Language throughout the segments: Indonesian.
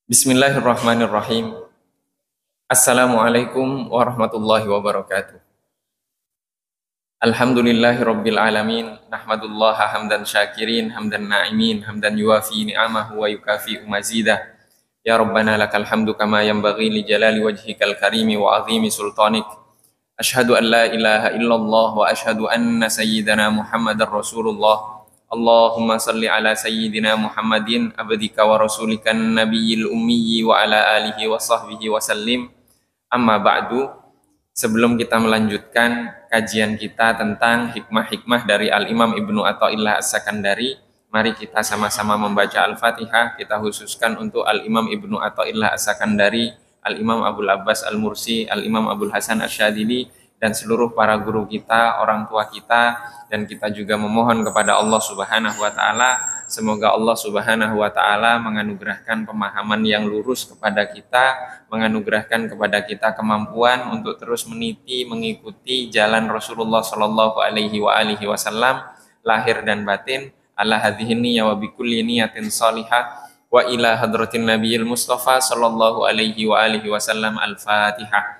Bismillahirrahmanirrahim. Assalamualaikum warahmatullahi wabarakatuh. Alhamdulillahirabbil alamin, nahmadullaha hamdan syakirin, hamdan na'imin, hamdan yuwafi ni'amahu wa yukafi mazidah. Ya Rabbana lakal hamdu kama yanbaghi li jalali wajhikal karimi wa azimi sultanik. Ashhadu an la ilaha illallah wa ashhadu anna sayyidana Muhammadar Rasulullah. Allahumma salli ala sayyidina Muhammadin abdika wa rasulikan nabiyil ummi wa ala alihi wa sahbihi wa sallim. Amma ba'du. Sebelum kita melanjutkan kajian kita tentang hikmah-hikmah dari Al-Imam Ibnu Athaillah As-Sakandari, mari kita sama-sama membaca Al-Fatihah. Kita khususkan untuk Al-Imam Ibnu Athaillah As-Sakandari, Al-Imam Abul Abbas Al-Mursi, Al-Imam Abul Hasan Asy-Syadzili, dan seluruh para guru kita, orang tua kita, dan kita juga memohon kepada Allah Subhanahu wa taala semoga Allah Subhanahu wa taala menganugerahkan pemahaman yang lurus kepada kita, menganugerahkan kepada kita kemampuan untuk terus meniti mengikuti jalan Rasulullah sallallahu alaihi wasallam lahir dan batin ala hadhihi niyyah wa bikulli niyatin shalihah wa ila hadratin nabiyil mustafa sallallahu alaihi wasallam. Al-Fatihah.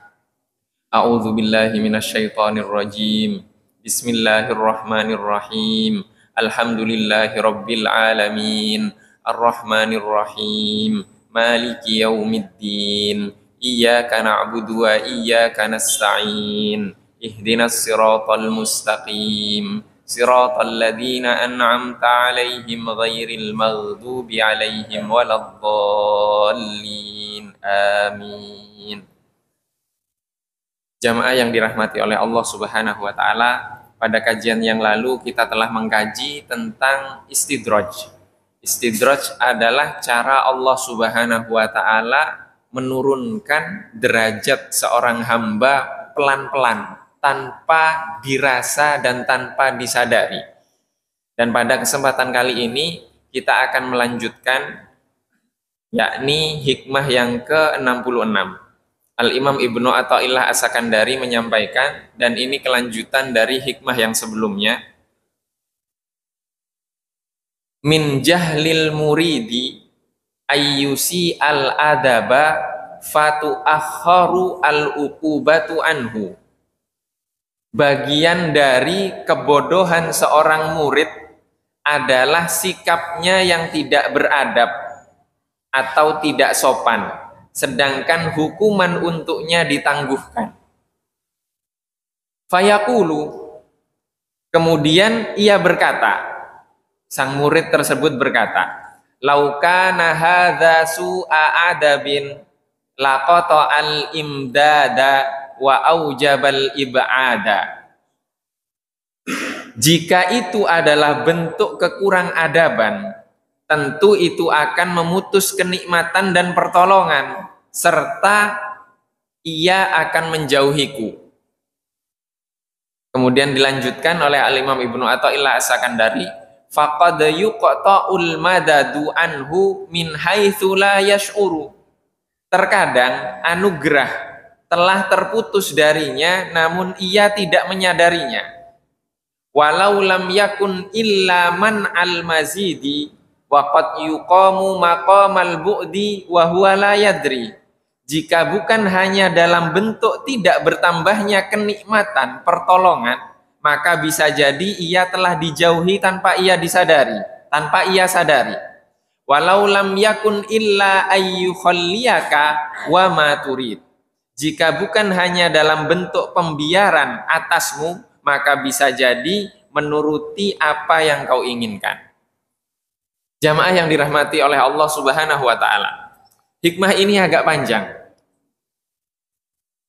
A'udzu billahi minasyaitonir rajim. Bismillahirrahmanirrahim. Alhamdulillahi rabbil alamin. Arrahmanir rahim. Maliki yaumiddin. Iyyaka na'budu wa iyyaka nasta'in. Ihdinas siratal mustaqim. Siratal ladzina an'amta 'alaihim ghairil maghdubi 'alaihim waladdallin. Amin. Jamaah yang dirahmati oleh Allah Subhanahu wa taala, pada kajian yang lalu kita telah mengkaji tentang istidraj. Istidraj adalah cara Allah Subhanahu wa taala menurunkan derajat seorang hamba pelan-pelan, tanpa dirasa dan tanpa disadari. Dan pada kesempatan kali ini kita akan melanjutkan, yakni hikmah yang ke-66. Al-Imam Ibnu Athaillah As-Sakandari menyampaikan, dan ini kelanjutan dari hikmah yang sebelumnya. Min jahlil muridi ayyusi al-adaba fatu akharu al-uqubatu anhu. Bagian dari kebodohan seorang murid adalah sikapnya yang tidak beradab atau tidak sopan, sedangkan hukuman untuknya ditangguhkan. Fayaqulu, kemudian ia berkata, sang murid tersebut berkata, laukana hadza su'a adabin laqata al-imdada wa aujabal ib'ada. Jika itu adalah bentuk kekurang adaban, tentu itu akan memutus kenikmatan dan pertolongan, serta ia akan menjauhiku. Kemudian dilanjutkan oleh Al-Imam Ibnu Athaillah As-Sakandari, faqad yuqta'ul madadu anhu min haitsu la yash'uru. Terkadang anugerah telah terputus darinya namun ia tidak menyadarinya. Walau lam yakun illa man al-mazidi waqad yuqamu maqamal bu'di wa huwa la yadri. Jika bukan hanya dalam bentuk tidak bertambahnya kenikmatan, pertolongan, maka bisa jadi ia telah dijauhi tanpa ia disadari, tanpa ia sadari. Walau lam yakun illa ayyukhalliyaka wa ma turid. Jika bukan hanya dalam bentuk pembiaran atasmu, maka bisa jadi menuruti apa yang kau inginkan. Jamaah yang dirahmati oleh Allah Subhanahu wa taala. Hikmah ini agak panjang.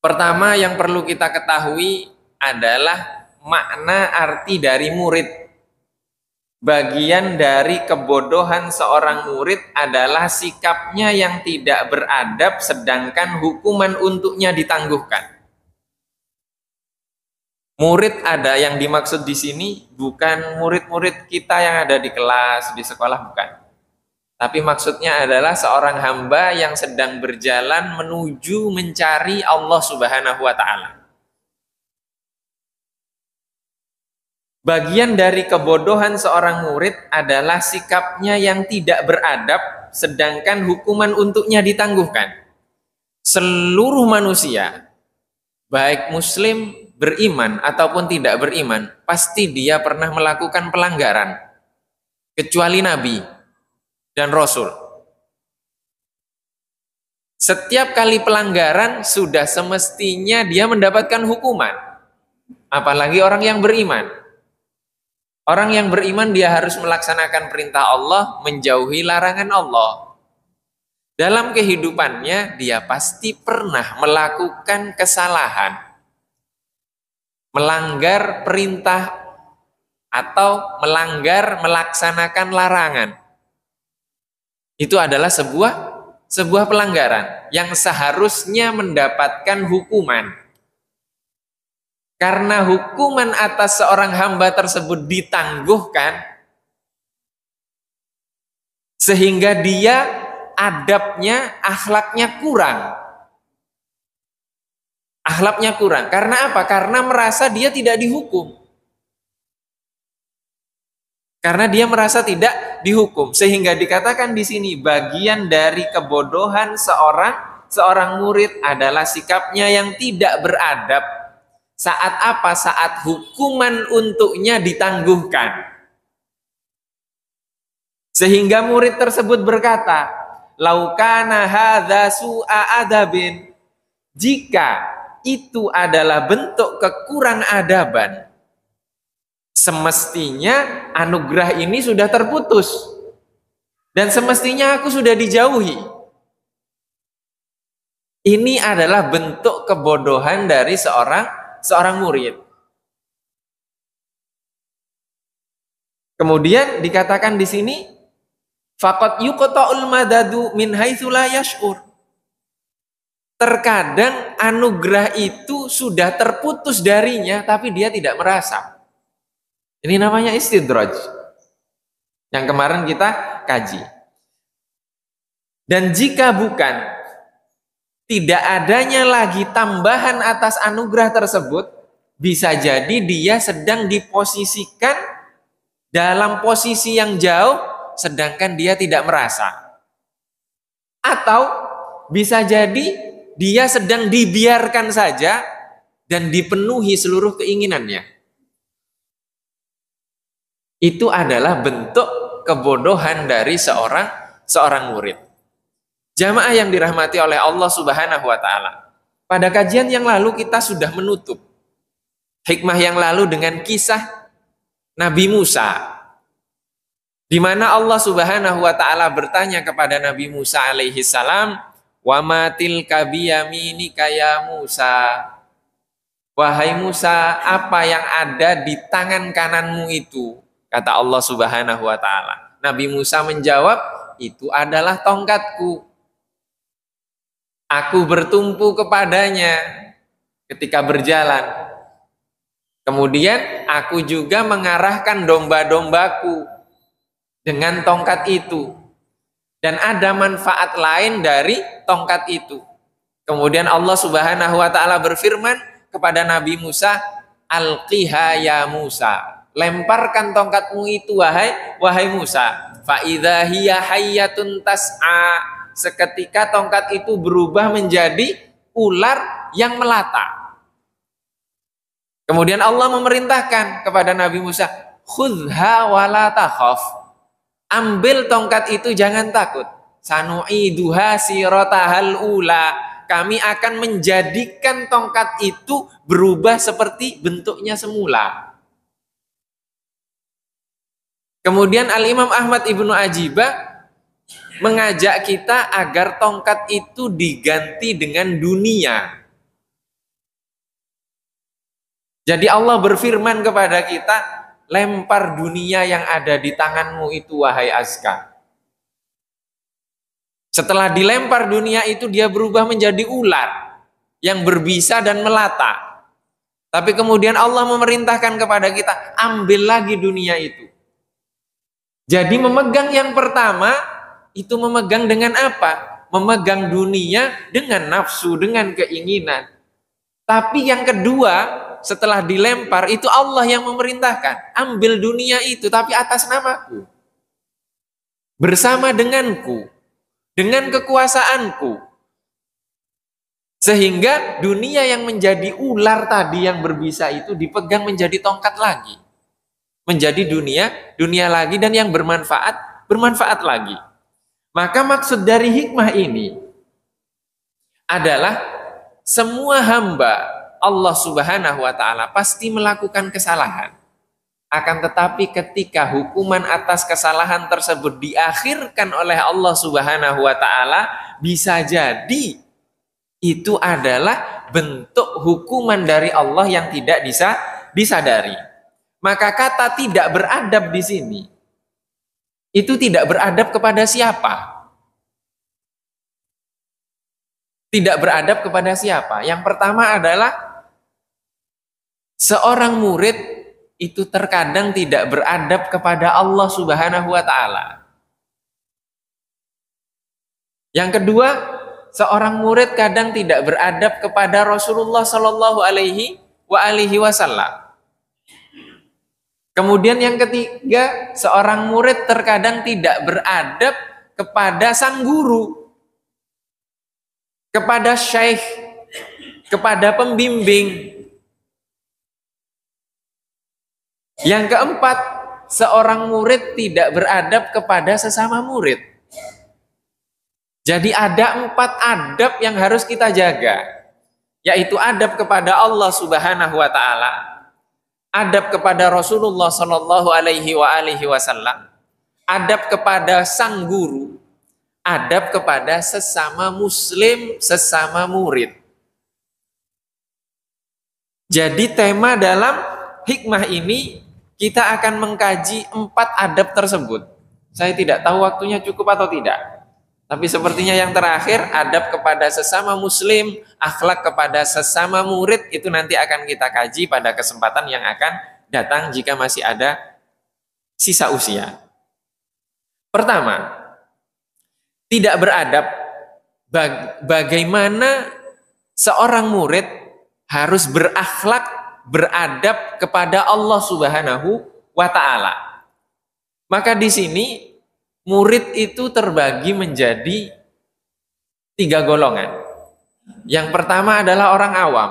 Pertama yang perlu kita ketahui adalah makna arti dari murid. Bagian dari kebodohan seorang murid adalah sikapnya yang tidak beradab sedangkan hukuman untuknya ditangguhkan. Murid ada yang dimaksud di sini bukan murid-murid kita yang ada di kelas, di sekolah, bukan. Tapi maksudnya adalah seorang hamba yang sedang berjalan menuju mencari Allah Subhanahu wa Ta'ala. Bagian dari kebodohan seorang murid adalah sikapnya yang tidak beradab, sedangkan hukuman untuknya ditangguhkan. Seluruh manusia, baik muslim, beriman ataupun tidak beriman, pasti dia pernah melakukan pelanggaran, kecuali Nabi dan Rasul. Setiap kali pelanggaran sudah semestinya dia mendapatkan hukuman, apalagi orang yang beriman. Orang yang beriman dia harus melaksanakan perintah Allah, menjauhi larangan Allah. Dalam kehidupannya dia pasti pernah melakukan kesalahan, melanggar perintah atau melaksanakan larangan. Itu adalah sebuah pelanggaran yang seharusnya mendapatkan hukuman. Karena hukuman atas seorang hamba tersebut ditangguhkan, sehingga dia adabnya, akhlaknya kurang. Akhlaknya kurang. Karena apa? Karena merasa dia tidak dihukum. Karena dia merasa tidak dihukum. Sehingga dikatakan di sini bagian dari kebodohan seorang murid adalah sikapnya yang tidak beradab. Saat apa? Saat hukuman untuknya ditangguhkan. Sehingga murid tersebut berkata, "Laukana hadza su'a adabin." Jika itu adalah bentuk kekurang adaban, semestinya anugerah ini sudah terputus. Dan semestinya aku sudah dijauhi. Ini adalah bentuk kebodohan dari seorang murid. Kemudian dikatakan di sini, faqad yuqta'ul madadu min haitsu la yash'ur. Terkadang anugerah itu sudah terputus darinya tapi dia tidak merasa. Ini namanya istidraj. Yang kemarin kita kaji. Dan jika bukan tidak adanya lagi tambahan atas anugerah tersebut, bisa jadi dia sedang diposisikan dalam posisi yang jauh, sedangkan dia tidak merasa. Atau bisa jadi dia sedang dibiarkan saja dan dipenuhi seluruh keinginannya. Itu adalah bentuk kebodohan dari seorang murid. Jamaah yang dirahmati oleh Allah Subhanahu wa Ta'ala. Pada kajian yang lalu kita sudah menutup hikmah yang lalu dengan kisah Nabi Musa, di mana Allah Subhanahu wa Ta'ala bertanya kepada Nabi Musa alaihi salam, "Wa ma tilka biyaminika ya Musa?" Wahai Musa, apa yang ada di tangan kananmu itu? Kata Allah Subhanahu wa Ta'ala. Nabi Musa menjawab, itu adalah tongkatku. Aku bertumpu kepadanya ketika berjalan. Kemudian aku juga mengarahkan domba-dombaku dengan tongkat itu. Dan ada manfaat lain dari tongkat itu. Kemudian Allah Subhanahu wa Ta'ala berfirman kepada Nabi Musa, "Alqiha ya Musa." Lemparkan tongkatmu itu wahai Musa. Fa idza hiya hayyatun tas'a. Seketika tongkat itu berubah menjadi ular yang melata. Kemudian Allah memerintahkan kepada Nabi Musa, "Khudhaa wa la takhaf." Ambil tongkat itu, jangan takut. Sanu'iduha siratahal ula. Kami akan menjadikan tongkat itu berubah seperti bentuknya semula. Kemudian Al-Imam Ahmad Ibnu Ajibah mengajak kita agar tongkat itu diganti dengan dunia. Jadi Allah berfirman kepada kita, lempar dunia yang ada di tanganmu itu wahai Azka. Setelah dilempar dunia itu dia berubah menjadi ular yang berbisa dan melata. Tapi kemudian Allah memerintahkan kepada kita, ambil lagi dunia itu. Jadi memegang yang pertama, itu memegang dengan apa? Memegang dunia dengan nafsu, dengan keinginan. Tapi yang kedua, setelah dilempar, itu Allah yang memerintahkan. Ambil dunia itu, tapi atas namaku. Bersama denganku. Dengan kekuasaanku. Sehingga dunia yang menjadi ular tadi yang berbisa itu dipegang menjadi tongkat lagi. Menjadi dunia lagi, dan yang bermanfaat lagi. Maka maksud dari hikmah ini adalah semua hamba Allah Subhanahu wa Ta'ala pasti melakukan kesalahan. Akan tetapi ketika hukuman atas kesalahan tersebut diakhirkan oleh Allah Subhanahu wa Ta'ala, bisa jadi itu adalah bentuk hukuman dari Allah yang tidak disadari. Maka kata tidak beradab di sini, itu tidak beradab kepada siapa? Tidak beradab kepada siapa? Yang pertama adalah seorang murid itu terkadang tidak beradab kepada Allah Subhanahu wa Ta'ala. Yang kedua, seorang murid kadang tidak beradab kepada Rasulullah Shallallahu Alaihi Wasallam. Kemudian yang ketiga, seorang murid terkadang tidak beradab kepada sang guru, kepada syekh, kepada pembimbing. Yang keempat, seorang murid tidak beradab kepada sesama murid. Jadi ada 4 adab yang harus kita jaga, yaitu adab kepada Allah Subhanahu wa Ta'ala, adab kepada Rasulullah Shallallahu Alaihi Wasallam, adab kepada sang guru, adab kepada sesama muslim, sesama murid. Jadi tema dalam hikmah ini kita akan mengkaji 4 adab tersebut. Saya tidak tahu waktunya cukup atau tidak. Tapi sepertinya yang terakhir, adab kepada sesama muslim, akhlak kepada sesama murid, itu nanti akan kita kaji pada kesempatan yang akan datang jika masih ada sisa usia. Pertama, tidak beradab. Bagaimana seorang murid harus berakhlak, beradab kepada Allah Subhanahu wa Ta'ala. Maka di sini murid itu terbagi menjadi 3 golongan. Yang pertama adalah orang awam,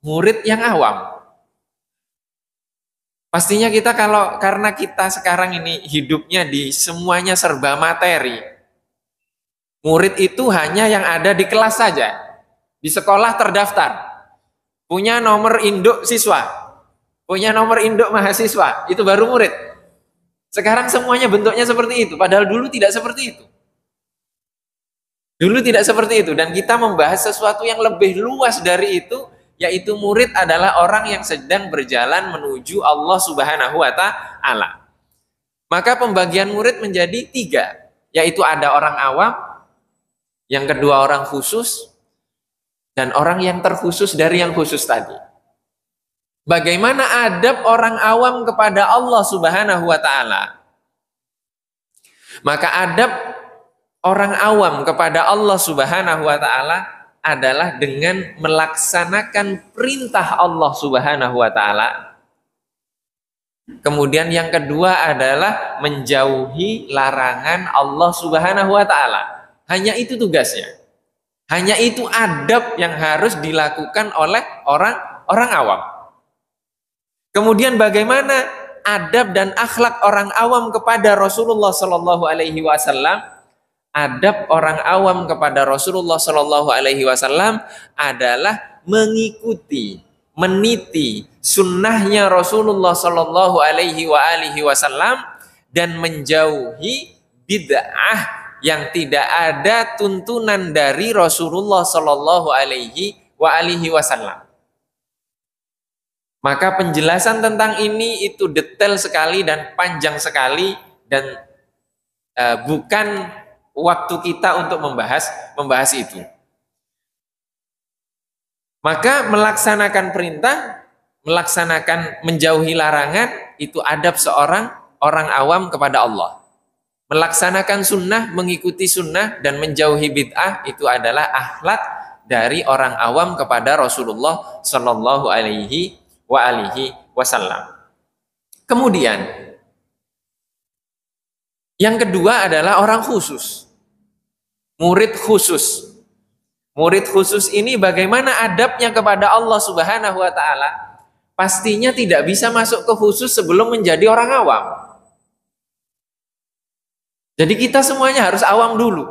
murid yang awam. Pastinya kita karena kita sekarang ini hidupnya di semuanya serba materi. Murid itu hanya yang ada di kelas saja. Di sekolah terdaftar. Punya nomor induk siswa. Punya nomor induk mahasiswa. Itu baru murid. Sekarang semuanya bentuknya seperti itu, padahal dulu tidak seperti itu. Dulu tidak seperti itu, dan kita membahas sesuatu yang lebih luas dari itu, yaitu murid adalah orang yang sedang berjalan menuju Allah Subhanahu wa Ta'ala. Maka pembagian murid menjadi 3, yaitu ada orang awam, yang kedua orang khusus, dan orang yang terkhusus dari yang khusus tadi. Bagaimana adab orang awam kepada Allah Subhanahu wa Ta'ala? Maka adab orang awam kepada Allah Subhanahu wa Ta'ala adalah dengan melaksanakan perintah Allah Subhanahu wa Ta'ala. Kemudian yang kedua adalah menjauhi larangan Allah Subhanahu wa Ta'ala. Hanya itu tugasnya. Hanya itu adab yang harus dilakukan oleh orang awam. Kemudian bagaimana adab dan akhlak orang awam kepada Rasulullah Shallallahu Alaihi Wasallam? Adab orang awam kepada Rasulullah Shallallahu Alaihi Wasallam adalah mengikuti, meniti sunnahnya Rasulullah Shallallahu Alaihi Wasallam dan menjauhi bid'ah yang tidak ada tuntunan dari Rasulullah Shallallahu Alaihi Wasallam. Maka penjelasan tentang ini itu detail sekali dan panjang sekali, dan bukan waktu kita untuk membahas itu. Maka melaksanakan perintah melaksanakan menjauhi larangan itu adab seorang orang awam kepada Allah. Melaksanakan sunnah, mengikuti sunnah dan menjauhi bid'ah itu adalah akhlak dari orang awam kepada Rasulullah Shallallahu Alaihi Wasallam. Kemudian yang kedua adalah orang khusus, murid khusus. Murid khusus ini bagaimana adabnya kepada Allah Subhanahu Wa Taala? Pastinya tidak bisa masuk ke khusus sebelum menjadi orang awam. Jadi kita semuanya harus awam dulu.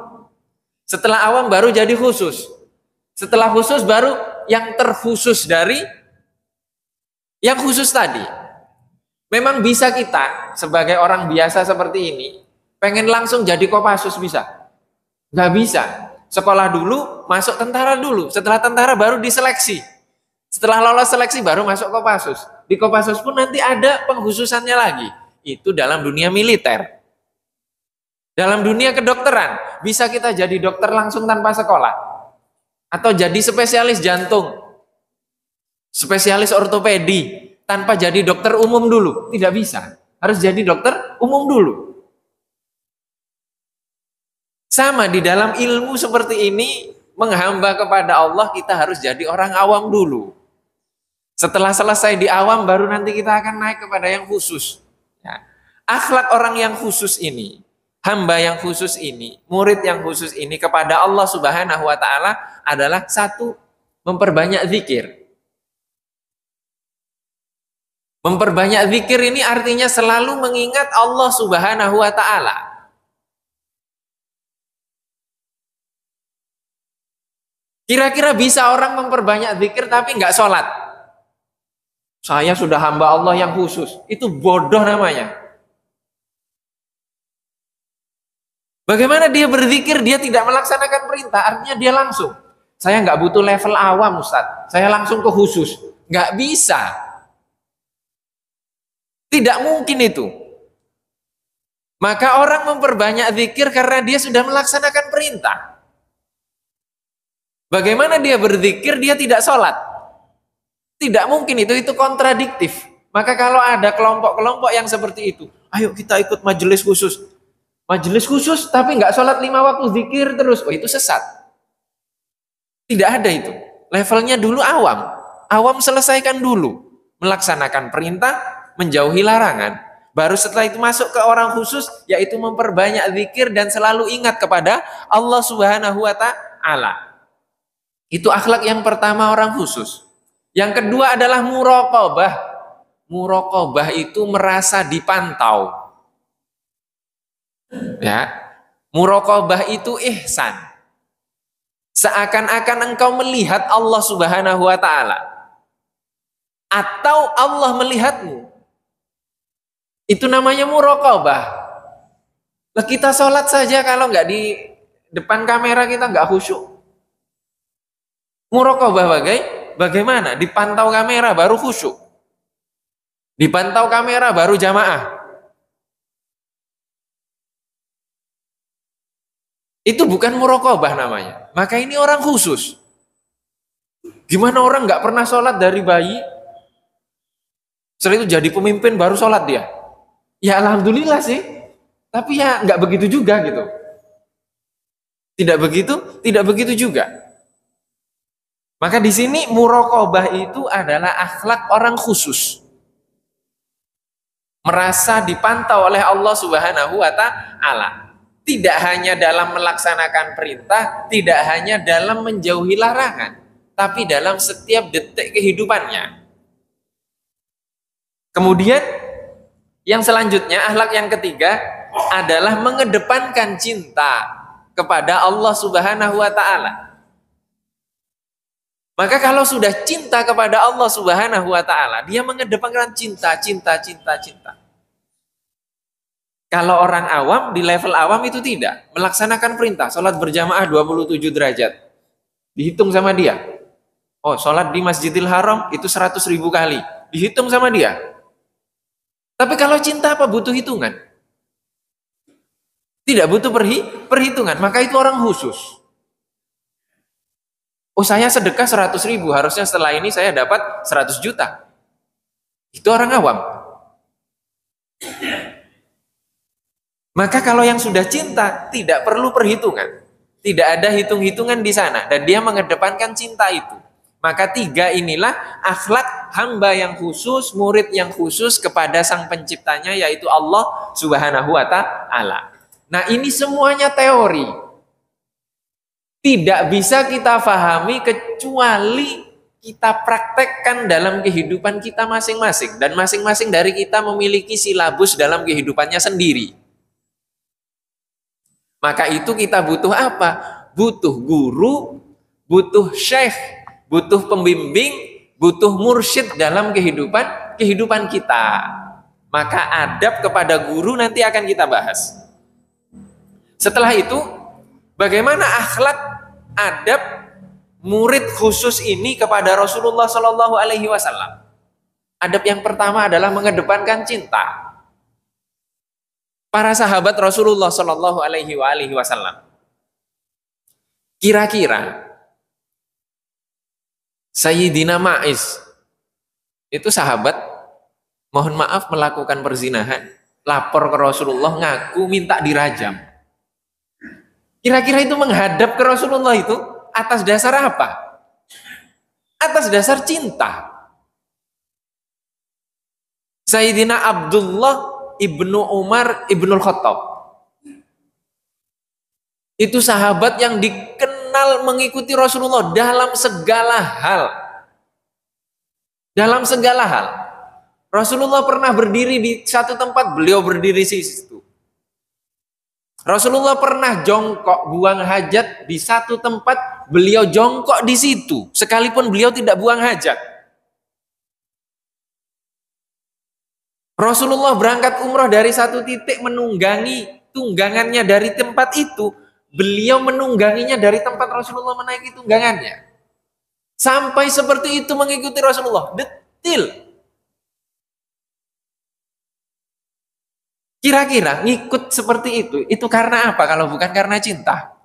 Setelah awam baru jadi khusus. Setelah khusus baru yang terkhusus dari yang khusus tadi. Memang bisa kita sebagai orang biasa seperti ini pengen langsung jadi Kopassus bisa? Nggak bisa. Sekolah dulu, masuk tentara dulu. Setelah tentara baru diseleksi. Setelah lolos seleksi baru masuk Kopassus. Di Kopassus pun nanti ada pengkhususannya lagi. Itu dalam dunia militer. Dalam dunia kedokteran, bisa kita jadi dokter langsung tanpa sekolah. Atau jadi spesialis jantung. Spesialis ortopedi. Tanpa jadi dokter umum dulu. Tidak bisa. Harus jadi dokter umum dulu. Sama di dalam ilmu seperti ini, menghamba kepada Allah kita harus jadi orang awam dulu. Setelah selesai di awam baru nanti kita akan naik kepada yang khusus. Ya. Akhlak orang yang khusus ini, hamba yang khusus ini, murid yang khusus ini kepada Allah Subhanahu Wa Taala adalah satu, memperbanyak zikir. Memperbanyak zikir ini artinya selalu mengingat Allah Subhanahu Wa Taala. Kira-kira bisa orang memperbanyak zikir tapi nggak sholat? Saya sudah hamba Allah yang khusus. Itu bodoh namanya. Bagaimana dia berzikir, dia tidak melaksanakan perintah, artinya dia langsung. Saya nggak butuh level awam, Ustaz. Saya langsung ke khusus. Nggak bisa. Tidak mungkin itu. Maka orang memperbanyak zikir karena dia sudah melaksanakan perintah. Bagaimana dia berzikir, dia tidak sholat? Tidak mungkin itu kontradiktif. Maka kalau ada kelompok-kelompok yang seperti itu, ayo kita ikut majelis khusus. Majelis khusus tapi nggak sholat 5 waktu zikir terus. Oh itu sesat. Tidak ada itu. Levelnya dulu awam. Awam selesaikan dulu. Melaksanakan perintah, menjauhi larangan. Baru setelah itu masuk ke orang khusus, yaitu memperbanyak zikir dan selalu ingat kepada Allah Subhanahu Wa Taala. Itu akhlak yang pertama orang khusus. Yang kedua adalah muraqabah. Muraqabah itu merasa dipantau. Ya. Muraqabah itu ihsan. Seakan-akan engkau melihat Allah Subhanahu Wa Taala. Atau Allah melihatmu. Itu namanya muraqabah. Lah kita sholat saja kalau nggak di depan kamera kita nggak khusyuk. Muraqabah bagaimana? Dipantau kamera baru khusyuk. Dipantau kamera baru jamaah. Itu bukan muraqabah namanya. Maka ini orang khusus. Gimana orang nggak pernah sholat dari bayi? Setelah itu jadi pemimpin baru sholat dia. Ya alhamdulillah sih. Tapi ya nggak begitu juga gitu. Tidak begitu juga. Maka di sini muraqabah itu adalah akhlak orang khusus. Merasa dipantau oleh Allah Subhanahu Wa Taala. Tidak hanya dalam melaksanakan perintah, tidak hanya dalam menjauhi larangan, tapi dalam setiap detik kehidupannya. Kemudian yang selanjutnya, akhlak yang ketiga adalah mengedepankan cinta kepada Allah Subhanahu Wa Taala. Maka kalau sudah cinta kepada Allah Subhanahu Wa Taala, dia mengedepankan cinta. Kalau orang awam, di level awam itu tidak. Melaksanakan perintah, sholat berjamaah 27 derajat. Dihitung sama dia. Oh, sholat di Masjidil Haram itu 100.000 kali. Dihitung sama dia. Tapi kalau cinta apa? Butuh hitungan. Tidak butuh perhitungan. Maka itu orang khusus. Oh, saya sedekah 100.000. Harusnya setelah ini saya dapat 100 juta. Itu orang awam. Maka kalau yang sudah cinta tidak perlu perhitungan. Tidak ada hitung-hitungan di sana dan dia mengedepankan cinta itu. Maka tiga inilah akhlak hamba yang khusus, murid yang khusus kepada sang penciptanya, yaitu Allah Subhanahu wa Ta'ala. Nah, ini semuanya teori. Tidak bisa kita pahami kecuali kita praktekkan dalam kehidupan kita masing-masing. Dan masing-masing dari kita memiliki silabus dalam kehidupannya sendiri. Maka itu kita butuh apa? Butuh guru, butuh syekh, butuh pembimbing, butuh mursyid dalam kehidupan kita. Maka adab kepada guru nanti akan kita bahas. Setelah itu, bagaimana akhlak adab murid khusus ini kepada Rasulullah Shallallahu Alaihi Wasallam? Adab yang pertama adalah mengedepankan cinta. Para sahabat Rasulullah Shallallahu Alaihi Wasallam, kira-kira Sayyidina Ma'iz itu sahabat, mohon maaf melakukan perzinahan, lapor ke Rasulullah, ngaku minta dirajam. Kira-kira itu menghadap ke Rasulullah itu atas dasar apa? Atas dasar cinta. Sayyidina Abdullah Ibnu Umar Ibnul Khattab itu sahabat yang dikenal mengikuti Rasulullah dalam segala hal. Dalam segala hal. Rasulullah pernah berdiri di satu tempat, beliau berdiri di situ. Rasulullah pernah jongkok buang hajat di satu tempat, beliau jongkok di situ, sekalipun beliau tidak buang hajat. Rasulullah berangkat umroh dari satu titik, menunggangi tunggangannya dari tempat itu, beliau menungganginya dari tempat Rasulullah menaiki tunggangannya. Sampai seperti itu mengikuti Rasulullah, detil. Kira-kira ngikut seperti itu karena apa kalau bukan karena cinta?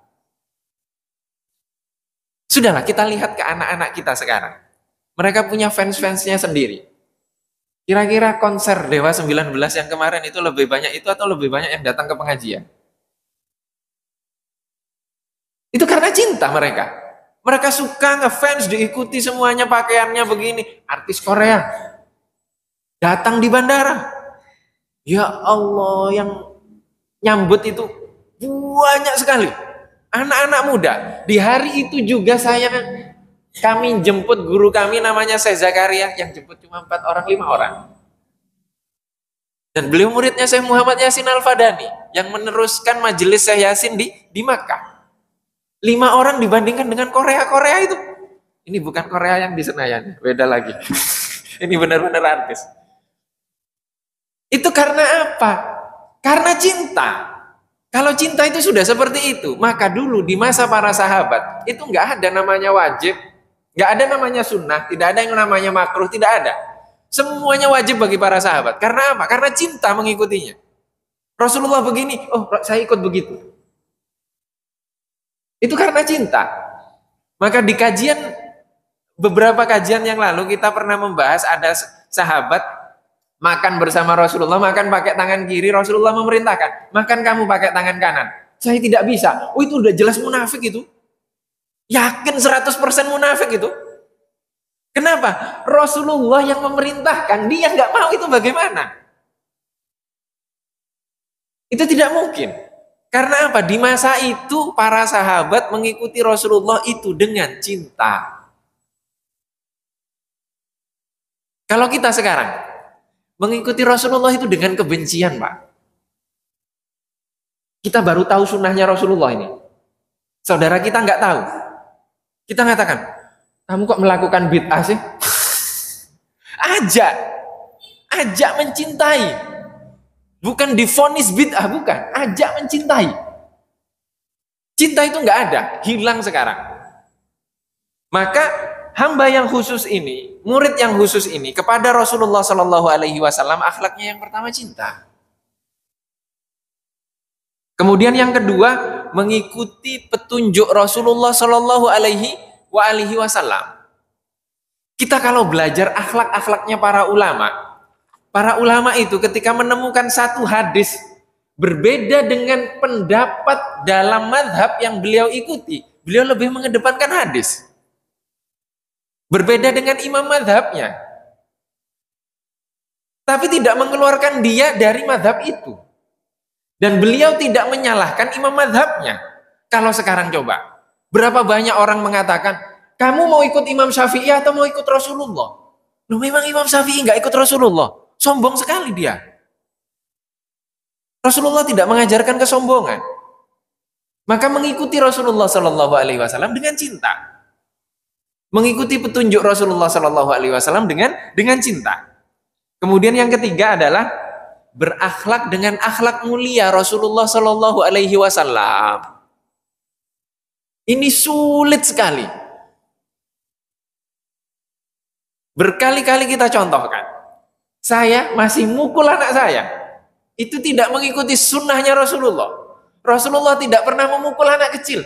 Sudahlah, kita lihat ke anak-anak kita sekarang. Mereka punya fans-fansnya sendiri. Kira-kira konser Dewa 19 yang kemarin itu lebih banyak itu atau lebih banyak yang datang ke pengajian? Itu karena cinta mereka. Mereka suka ngefans, diikuti semuanya, pakaiannya begini. Artis Korea datang di bandara. Ya Allah, yang nyambut itu banyak sekali. Anak-anak muda. Di hari itu juga kami jemput guru kami namanya Syekh Zakaria, yang jemput cuma 4 orang, 5 orang. Dan beliau muridnya Syekh Muhammad Yasin Al-Fadani yang meneruskan majelis Syekh Yasin di Makkah. 5 orang dibandingkan dengan Korea itu. Ini bukan Korea yang di Senayan, beda lagi. Ini benar-benar artis. Itu karena apa? Karena cinta. Kalau cinta itu sudah seperti itu, maka dulu di masa para sahabat itu nggak ada namanya wajib, nggak ada namanya sunnah, tidak ada yang namanya makruh, tidak ada. Semuanya wajib bagi para sahabat. Karena apa? Karena cinta mengikutinya. Rasulullah begini, oh saya ikut begitu. Itu karena cinta. Maka di beberapa kajian yang lalu kita pernah membahas ada sahabat makan bersama Rasulullah, makan pakai tangan kiri, Rasulullah memerintahkan, makan kamu pakai tangan kanan. Saya tidak bisa. Oh itu udah jelas munafik itu. Yakin 100% munafik itu. Kenapa? Rasulullah yang memerintahkan, dia nggak mau, itu bagaimana? Itu tidak mungkin. Karena apa? Di masa itu para sahabat mengikuti Rasulullah itu dengan cinta. Kalau kita sekarang mengikuti Rasulullah itu dengan kebencian, Pak. Kita baru tahu sunnahnya Rasulullah ini. Saudara kita nggak tahu. Kita mengatakan, kamu kok melakukan bid'ah sih? Ajak mencintai. Bukan divonis bid'ah, bukan. Ajak mencintai. Cinta itu nggak ada, hilang sekarang. Maka hamba yang khusus ini, murid yang khusus ini kepada Rasulullah Shallallahu Alaihi Wasallam, akhlaknya yang pertama cinta. Kemudian yang kedua, mengikuti petunjuk Rasulullah Shallallahu Alaihi Wasallam. Kita kalau belajar akhlak-akhlaknya para ulama, Para ulama itu ketika menemukan satu hadis berbeda dengan pendapat dalam madhab yang beliau ikuti, beliau lebih mengedepankan hadis. Berbeda dengan imam madhabnya. Tapi tidak mengeluarkan dia dari madhab itu. Dan beliau tidak menyalahkan imam madhabnya. Kalau sekarang coba, berapa banyak orang mengatakan, kamu mau ikut Imam Syafi'i atau mau ikut Rasulullah? Loh, memang Imam Syafi'i nggak ikut Rasulullah. Sombong sekali dia. Rasulullah tidak mengajarkan kesombongan. Maka mengikuti Rasulullah Shallallahu Alaihi Wasallam dengan cinta. Mengikuti petunjuk Rasulullah Shallallahu Alaihi Wasallam dengan cinta. Kemudian yang ketiga adalah berakhlak dengan akhlak mulia Rasulullah Shallallahu Alaihi Wasallam. Ini sulit sekali. Berkali-kali kita contohkan. Saya masih mukul anak saya. Itu tidak mengikuti sunnahnya Rasulullah. Rasulullah tidak pernah memukul anak kecil.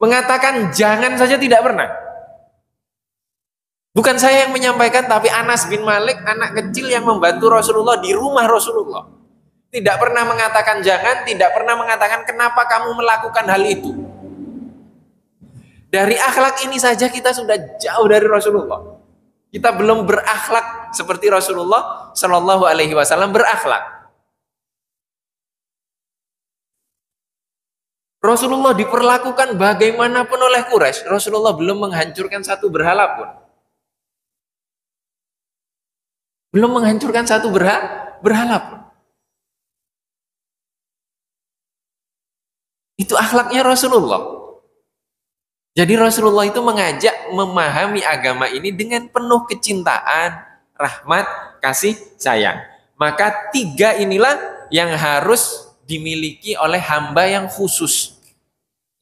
Mengatakan jangan saja tidak pernah. Bukan saya yang menyampaikan, tapi Anas bin Malik, anak kecil yang membantu Rasulullah di rumah Rasulullah. Tidak pernah mengatakan jangan, tidak pernah mengatakan kenapa kamu melakukan hal itu. Dari akhlak ini saja kita sudah jauh dari Rasulullah. Kita belum berakhlak seperti Rasulullah Shallallahu Alaihi Wasallam berakhlak. Rasulullah diperlakukan bagaimanapun oleh Quraisy. Rasulullah belum menghancurkan satu berhala pun. Belum menghancurkan satu berhala pun. Itu akhlaknya Rasulullah. Jadi Rasulullah itu mengajak memahami agama ini dengan penuh kecintaan, rahmat, kasih, sayang. Maka tiga inilah yang harus dimiliki oleh hamba yang khusus.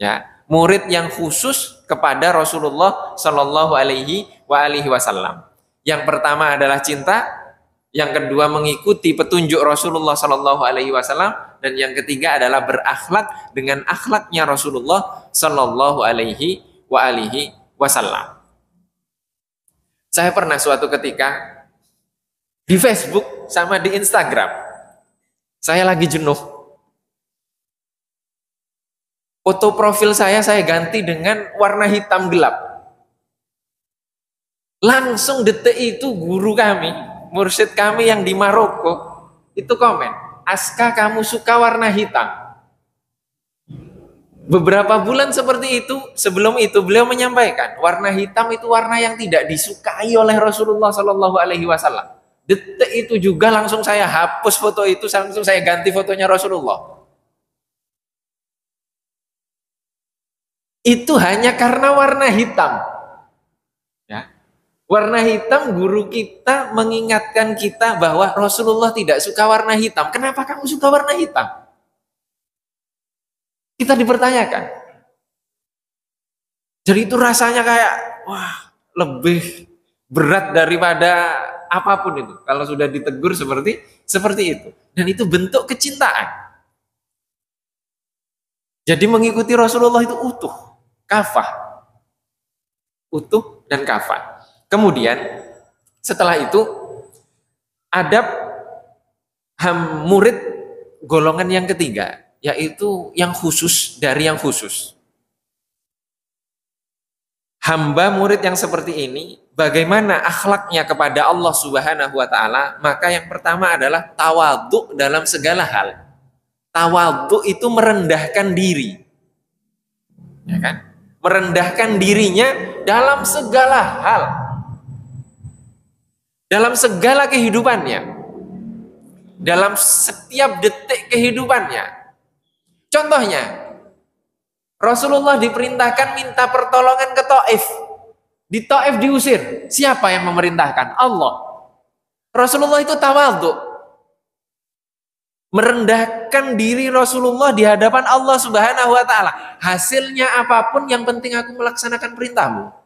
Ya, murid yang khusus kepada Rasulullah Shallallahu Alaihi Wasallam. Yang pertama adalah cinta. Yang kedua mengikuti petunjuk Rasulullah Shallallahu Alaihi Wasallam, dan yang ketiga adalah berakhlak dengan akhlaknya Rasulullah Shallallahu Alaihi Wasallam. Saya pernah suatu ketika di Facebook sama di Instagram, saya lagi jenuh. Foto profil saya ganti dengan warna hitam gelap. Langsung detik itu guru kami, mursyid kami yang di Maroko itu komen, Aska kamu suka warna hitam. Beberapa bulan seperti itu, sebelum itu beliau menyampaikan warna hitam itu warna yang tidak disukai oleh Rasulullah Shallallahu Alaihi Wasallam. Detik itu juga langsung saya hapus foto itu, langsung saya ganti fotonya Rasulullah. Itu hanya karena warna hitam. Warna hitam, guru kita mengingatkan kita bahwa Rasulullah tidak suka warna hitam. Kenapa kamu suka warna hitam? Kita dipertanyakan. Jadi itu rasanya kayak, wah, lebih berat daripada apapun itu. Kalau sudah ditegur seperti itu. Dan itu bentuk kecintaan. Jadi mengikuti Rasulullah itu utuh, kafah. Utuh dan kafah. Kemudian setelah itu adab murid golongan yang ketiga, yaitu yang khusus dari yang khusus. Hamba murid yang seperti ini, bagaimana akhlaknya kepada Allah Subhanahu wa Ta'ala? Maka yang pertama adalah tawadhu dalam segala hal. Tawadhu itu merendahkan diri, ya kan? Merendahkan dirinya dalam segala hal. Dalam segala kehidupannya, dalam setiap detik kehidupannya. Contohnya, Rasulullah diperintahkan minta pertolongan ke Taif. Di Taif diusir. Siapa yang memerintahkan? Allah. Rasulullah itu tawadhu. Merendahkan diri Rasulullah di hadapan Allah Subhanahu wa Ta'ala. Hasilnya apapun, yang penting aku melaksanakan perintahmu.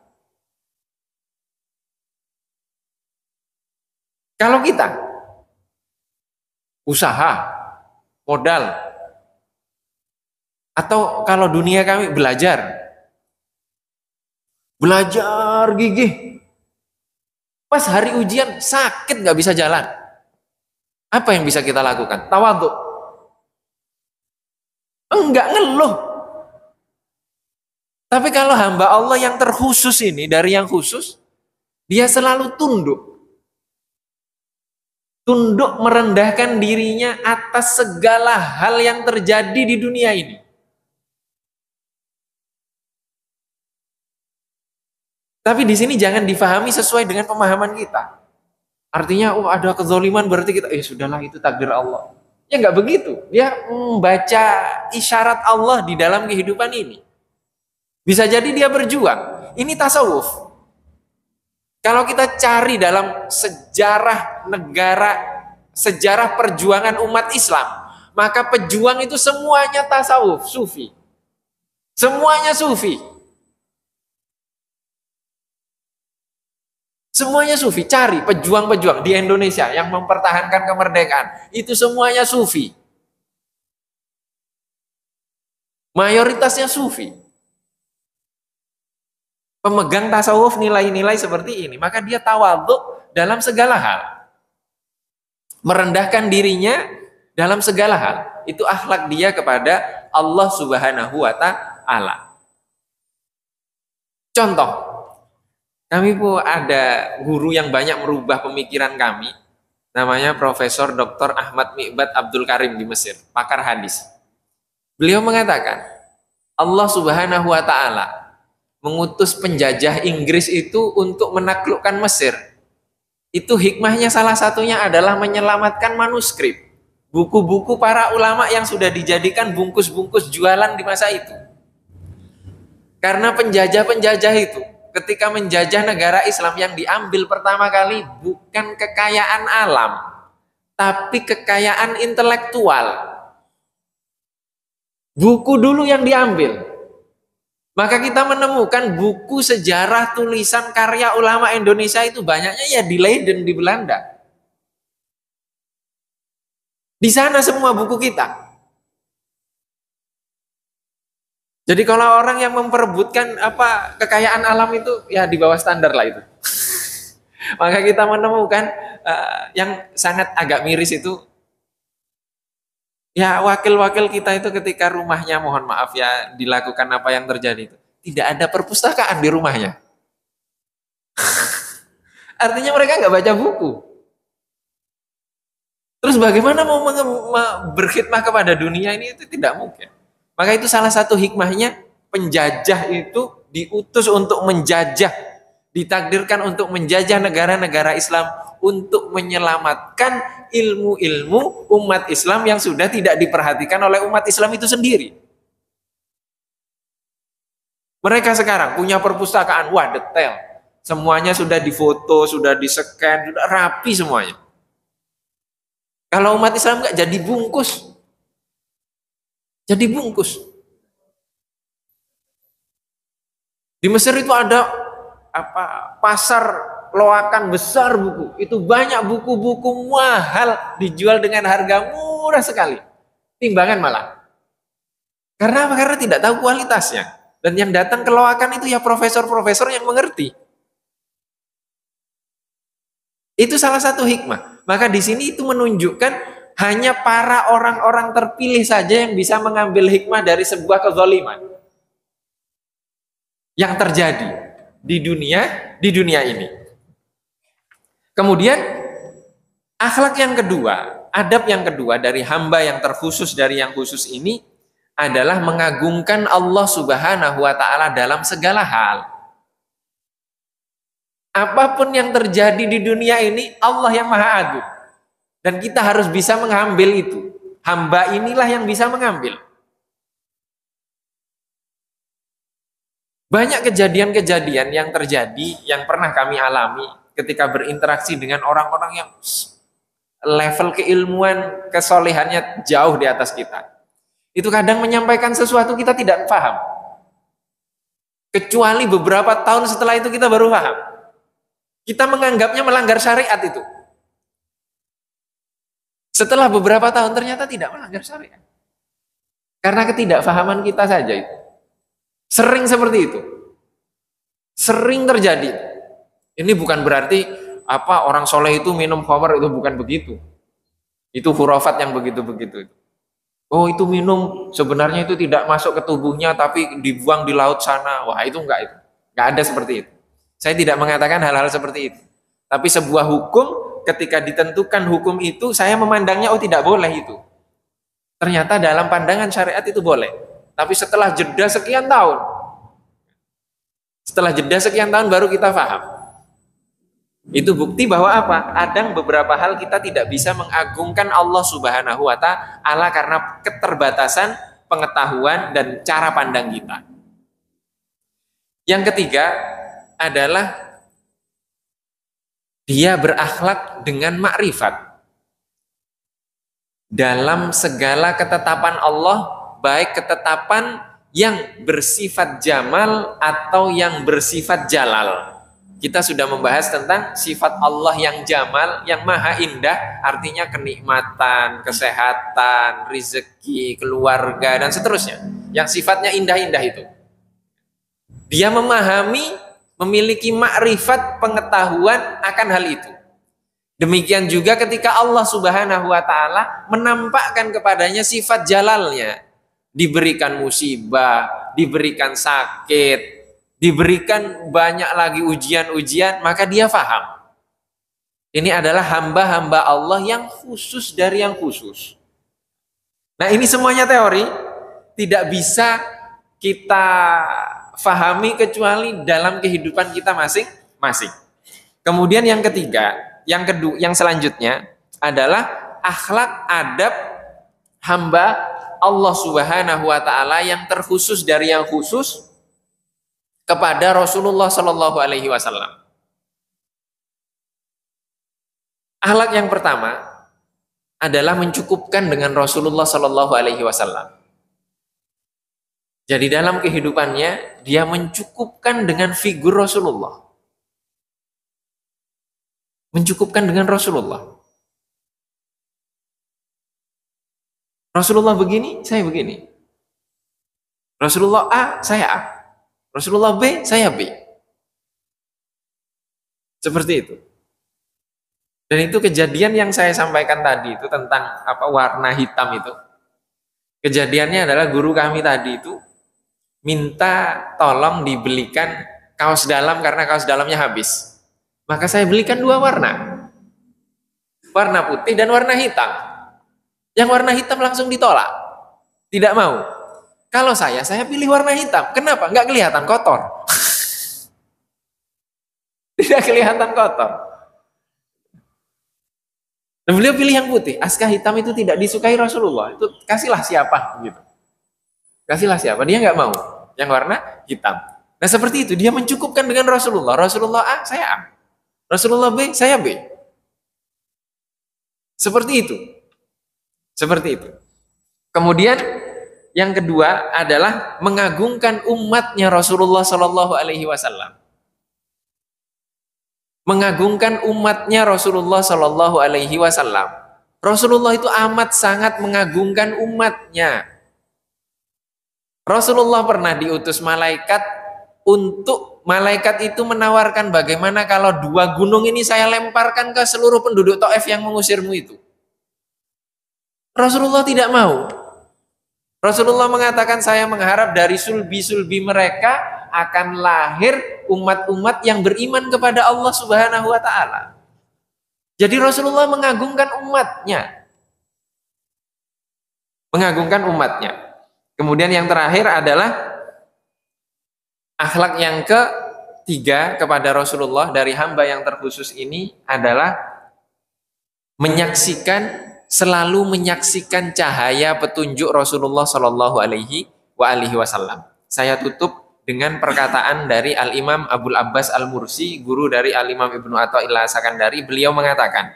Kalau kita usaha, modal, atau kalau dunia kami belajar gigih, Pas hari ujian sakit nggak bisa jalan. Apa yang bisa kita lakukan? Tawadhu. Enggak, ngeluh. Tapi kalau hamba Allah yang terkhusus ini, dari yang khusus, dia selalu tunduk. Tunduk merendahkan dirinya atas segala hal yang terjadi di dunia ini. Tapi di sini jangan difahami sesuai dengan pemahaman kita. Artinya, oh ada kezoliman berarti kita, sudahlah itu takdir Allah. Ya nggak begitu. Dia membaca isyarat Allah di dalam kehidupan ini. Bisa jadi dia berjuang. Ini tasawuf. Kalau kita cari dalam sejarah negara, sejarah perjuangan umat Islam, maka pejuang itu semuanya tasawuf, sufi. Semuanya sufi. Semuanya sufi. Cari pejuang-pejuang di Indonesia yang mempertahankan kemerdekaan. Itu semuanya sufi. Mayoritasnya sufi. Pemegang tasawuf nilai-nilai seperti ini. Maka dia tawadhu dalam segala hal. Merendahkan dirinya dalam segala hal. Itu akhlak dia kepada Allah Subhanahu wa Ta'ala. Contoh, kami pun ada guru yang banyak merubah pemikiran kami. Namanya Profesor Dr. Ahmad Mi'bad Abdul Karim di Mesir, pakar hadis. Beliau mengatakan, Allah Subhanahu wa Ta'ala mengutus penjajah Inggris itu untuk menaklukkan Mesir. Itu hikmahnya salah satunya adalah menyelamatkan manuskrip, buku-buku para ulama yang sudah dijadikan bungkus-bungkus jualan di masa itu. Karena penjajah-penjajah itu ketika menjajah negara Islam, yang diambil pertama kali bukan kekayaan alam, tapi kekayaan intelektual. Buku dulu yang diambil. Maka kita menemukan buku sejarah tulisan karya ulama Indonesia itu banyaknya ya di Leiden, di Belanda. Di sana semua buku kita. Jadi kalau orang yang memperebutkan kekayaan alam itu ya di bawah standar lah itu. Maka kita menemukan yang sangat agak miris itu, ya wakil-wakil kita itu ketika rumahnya, mohon maaf ya, dilakukan apa yang terjadi itu, tidak ada perpustakaan di rumahnya. Artinya mereka nggak baca buku. Terus bagaimana mau berkhidmah kepada dunia ini, itu tidak mungkin. Maka itu salah satu hikmahnya, penjajah itu diutus untuk menjajah, ditakdirkan untuk menjajah negara-negara Islam, untuk menyelamatkan ilmu-ilmu umat Islam yang sudah tidak diperhatikan oleh umat Islam itu sendiri. Mereka sekarang punya perpustakaan, wah detail. Semuanya sudah difoto, sudah di-scan, sudah rapi semuanya. Kalau umat Islam nggak jadi bungkus. Jadi bungkus. Di Mesir itu ada pasar loakan besar buku. Itu banyak buku-buku mahal dijual dengan harga murah sekali. Timbangan malah. Karena apa? Karena tidak tahu kualitasnya. Dan yang datang ke loakan itu ya profesor-profesor yang mengerti. Itu salah satu hikmah. Maka di sini itu menunjukkan hanya para orang-orang terpilih saja yang bisa mengambil hikmah dari sebuah kezaliman yang terjadi di dunia ini. Kemudian akhlak yang kedua, adab yang kedua dari hamba yang terkhusus dari yang khusus ini adalah mengagungkan Allah Subhanahu wa Ta'ala dalam segala hal. Apapun yang terjadi di dunia ini, Allah yang Maha Agung. Dan kita harus bisa mengambil itu. Hamba inilah yang bisa mengambil. Banyak kejadian-kejadian yang terjadi, yang pernah kami alami ketika berinteraksi dengan orang-orang yang level keilmuan, kesolehannya jauh di atas kita. Itu kadang menyampaikan sesuatu kita tidak paham. Kecuali beberapa tahun setelah itu kita baru paham. Kita menganggapnya melanggar syariat itu. Setelah beberapa tahun ternyata tidak melanggar syariat. Karena ketidakfahaman kita saja itu. Sering seperti itu. Sering terjadi. Ini bukan berarti apa orang soleh itu minum khamar, itu bukan begitu. Itu khurafat yang begitu-begitu. Oh itu minum sebenarnya itu tidak masuk ke tubuhnya tapi dibuang di laut sana. Wah itu enggak itu. Enggak ada seperti itu. Saya tidak mengatakan hal-hal seperti itu. Tapi sebuah hukum ketika ditentukan hukum itu saya memandangnya oh tidak boleh itu. Ternyata dalam pandangan syariat itu boleh. Tapi setelah jeda sekian tahun. Setelah jeda sekian tahun baru kita paham. Itu bukti bahwa apa? Ada beberapa hal kita tidak bisa mengagungkan Allah Subhanahu wa Ta'ala karena keterbatasan pengetahuan dan cara pandang kita. Yang ketiga adalah dia berakhlak dengan makrifat. Dalam segala ketetapan Allah, baik ketetapan yang bersifat jamal atau yang bersifat jalal. Kita sudah membahas tentang sifat Allah yang jamal, yang maha indah, artinya kenikmatan, kesehatan, rezeki, keluarga, dan seterusnya. Yang sifatnya indah-indah itu. Dia memahami, memiliki makrifat, pengetahuan akan hal itu. Demikian juga ketika Allah Subhanahu wa Ta'ala menampakkan kepadanya sifat jalalnya. Diberikan musibah, diberikan sakit, diberikan banyak lagi ujian-ujian, maka dia faham. Ini adalah hamba-hamba Allah yang khusus dari yang khusus. Nah ini semuanya teori, tidak bisa kita fahami kecuali dalam kehidupan kita masing-masing. Kemudian yang ketiga, yang selanjutnya adalah akhlak adab hamba Allah Subhanahu wa Ta'ala yang terkhusus dari yang khusus kepada Rasulullah Shallallahu Alaihi Wasallam. Akhlak yang pertama adalah mencukupkan dengan Rasulullah Shallallahu Alaihi Wasallam. Jadi dalam kehidupannya dia mencukupkan dengan figur Rasulullah, mencukupkan dengan Rasulullah. Rasulullah begini, saya begini. Rasulullah A, saya A. Rasulullah B, saya B. Seperti itu. Dan itu kejadian yang saya sampaikan tadi itu tentang apa warna hitam itu. Kejadiannya adalah guru kami tadi itu minta tolong dibelikan kaos dalam karena kaos dalamnya habis. Maka saya belikan dua warna. Warna putih dan warna hitam. Yang warna hitam langsung ditolak. Tidak mau. Kalau saya pilih warna hitam. Kenapa? Nggak kelihatan kotor. Tidak kelihatan kotor. Dan beliau pilih yang putih. Askah hitam itu tidak disukai Rasulullah. Itu kasihlah siapa gitu. Kasihlah siapa. Dia nggak mau. Yang warna hitam. Nah seperti itu. Dia mencukupkan dengan Rasulullah. Rasulullah A, saya A. Rasulullah B, saya B. Seperti itu. Seperti itu. Kemudian yang kedua adalah mengagungkan umatnya Rasulullah Shallallahu Alaihi Wasallam. Mengagungkan umatnya Rasulullah Shallallahu Alaihi Wasallam. Rasulullah itu amat sangat mengagungkan umatnya. Rasulullah pernah diutus malaikat untuk malaikat itu menawarkan bagaimana kalau dua gunung ini saya lemparkan ke seluruh penduduk Taif yang mengusirmu itu. Rasulullah tidak mau. Rasulullah mengatakan saya mengharap dari sulbi-sulbi mereka akan lahir umat-umat yang beriman kepada Allah Subhanahu wa Ta'ala. Jadi Rasulullah mengagungkan umatnya. Mengagungkan umatnya. Kemudian yang terakhir adalah akhlak yang ketiga kepada Rasulullah dari hamba yang terkhusus ini adalah selalu menyaksikan cahaya petunjuk Rasulullah Shallallahu Alaihi Wasallam. Saya tutup dengan perkataan dari Al-Imam Abul Abbas Al-Mursi, guru dari Al-Imam Ibnu Athaillah Sakandari. Beliau mengatakan,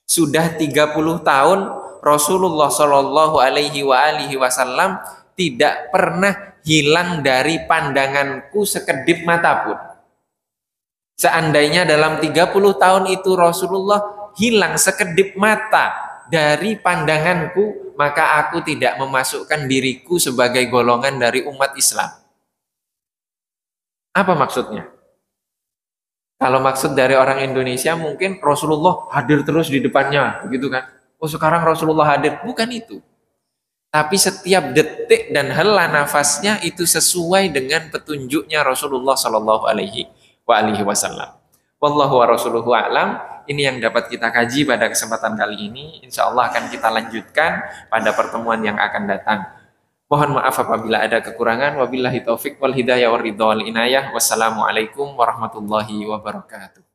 sudah 30 tahun Rasulullah Shallallahu Alaihi Wasallam tidak pernah hilang dari pandanganku sekedip mata pun. Seandainya dalam 30 tahun itu Rasulullah hilang sekedip mata dari pandanganku, maka aku tidak memasukkan diriku sebagai golongan dari umat Islam. Apa maksudnya? Kalau maksud dari orang Indonesia mungkin Rasulullah hadir terus di depannya, begitu kan? Oh sekarang Rasulullah hadir, bukan itu. Tapi setiap detik dan hela nafasnya itu sesuai dengan petunjuknya Rasulullah Shallallahu Alaihi Wasallam. Wallahu wa rasuluhu a'lam. Ini yang dapat kita kaji pada kesempatan kali ini. Insya Allah akan kita lanjutkan pada pertemuan yang akan datang. Mohon maaf apabila ada kekurangan. Wabillahi taufik wal hidayah wal ridha wal inayah. Wassalamualaikum warahmatullahi wabarakatuh.